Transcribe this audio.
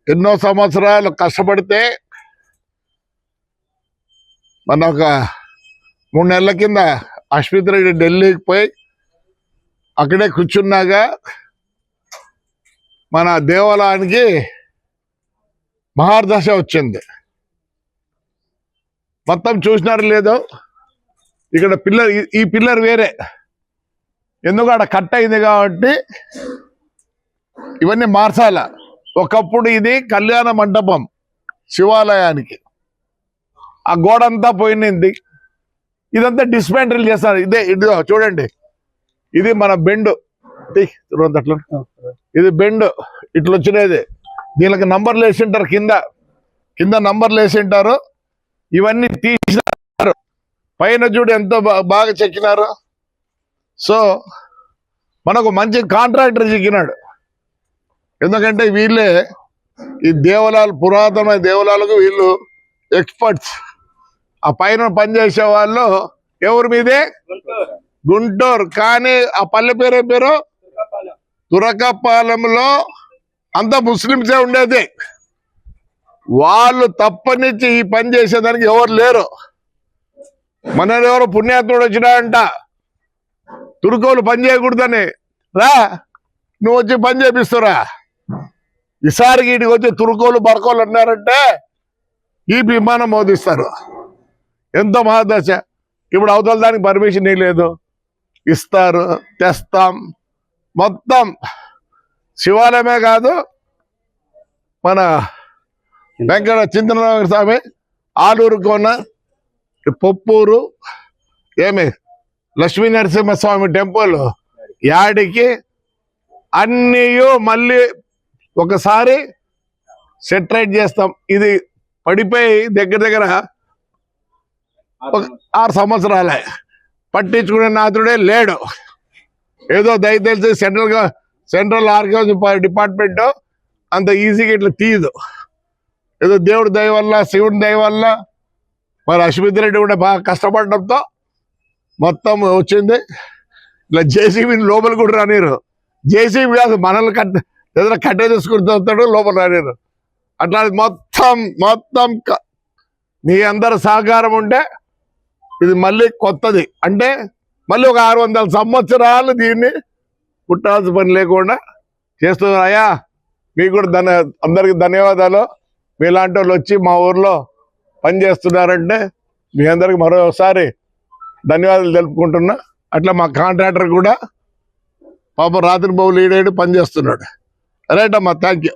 ఎన్నో సంవత్సరాలు కష్టపడితే మన ఒక 3 నెలల కింద అశ్విత్ రెడ్డి ఢిల్లీకి పోయి అక్కడే కూర్చున్నాగా మన దేవాలయానికి మహార్దశ వచ్చింది. మొత్తం చూసినారు లేదో, ఇక్కడ పిల్లర్, ఈ పిల్లర్ వేరే, ఎందుకు అక్కడ కట్ అయింది కాబట్టి ఇవన్నీ మార్చాల. ఒకప్పుడు ఇది కళ్యాణ మండపం శివాలయానికి, ఆ గోడ అంతా పోయింది. ఇదంతా డిస్మాంటిల్ చేస్తారు. ఇదిగో చూడండి, ఇది మన బెండు, అట్లా ఇది బెండు ఇట్లా వచ్చినది. దీనికి నంబర్లు వేసింటారు, కింద నంబర్లు వేసింటారు. ఇవన్నీ తీసినారు, పైన చూడు ఎంతో బాగా చెక్కినారు. సో మనకు మంచి కాంట్రాక్టర్ చిక్కినాడు. ఎందుకంటే వీళ్ళే ఈ దేవాలయాలు, పురాతన దేవాలయాలకు వీళ్ళు ఎక్స్పర్ట్స్. ఆ పైన పనిచేసే వాళ్ళు ఎవరి మీదే గుంటూరు, కానీ ఆ పల్లె పేరు తురకపాలెంలో అంతా ముస్లింసే ఉండేది. వాళ్ళు తప్పనిచ్చి ఈ పని చేసేదానికి ఎవరు లేరు. మన ఎవరు పుణ్యాత్ముడు వచ్చినాడంట, తురుకోలు పని చేయకూడదని, రా నువ్వు వచ్చి పని చేపిస్తురా. ఈసారికి వీటికి వచ్చి తురుకోలు బరకోలు అన్నారంటే ఈ విమానం మోదిస్తారు. ఎంతో మహాదశ. ఇప్పుడు అవతల దానికి పర్మిషన్ లేదు, ఇస్తారు, తెస్తాం. మొత్తం శివాలయమే కాదు, మన వెంకట చింతనగర స్వామి, ఆలూరు కోన, పొప్పూరు, లక్ష్మీ నరసింహస్వామి టెంపుల్, యాడికి అన్నీ మళ్ళీ ఒకసారి సెటరైట్ చేస్తాం. ఇది పడిపోయి దగ్గర 6 సంవత్సరాలే, పట్టించుకునే నాథుడే లేడు. ఏదో దయచేసి సెంట్రల్ ఆర్కియాలజీ డిపార్ట్మెంట్ అంత ఈజీగా ఇట్లా తీయదు. ఏదో దేవుడి దయ వల్ల, శివుడి దయ వల్ల, మరి అశ్విత్ రెడ్డి కూడా బాగా కష్టపడడంతో మొత్తం వచ్చింది. ఇలా జేసీబీని లోపల కూడా రానిరు. జేసీబీ కాదు, మనల్ని ఏదైనా కట్టే తీసుకుంటాడు, లోపల రానిరు. అట్లా మొత్తం మీ అందరు సహకారం ఉంటే ఇది మళ్ళీ కొత్తది. అంటే మళ్ళీ ఒక 600 సంవత్సరాలు దీన్ని పుట్టాల్సిన పని లేకుండా చేస్తున్నారు. అయ్యా మీకు కూడా అందరికి ధన్యవాదాలు. మీలాంటి వాళ్ళు వచ్చి మా ఊర్లో పని చేస్తున్నారంటే మీ అందరికి మరోసారి ధన్యవాదాలు తెలుపుకుంటున్నా. అట్లా మా కాంట్రాక్టర్ కూడా పాపం రాత్రి బౌలు ఈడేడు పని చేస్తున్నాడు. రైట్ అమ్మా, థ్యాంక్ యూ.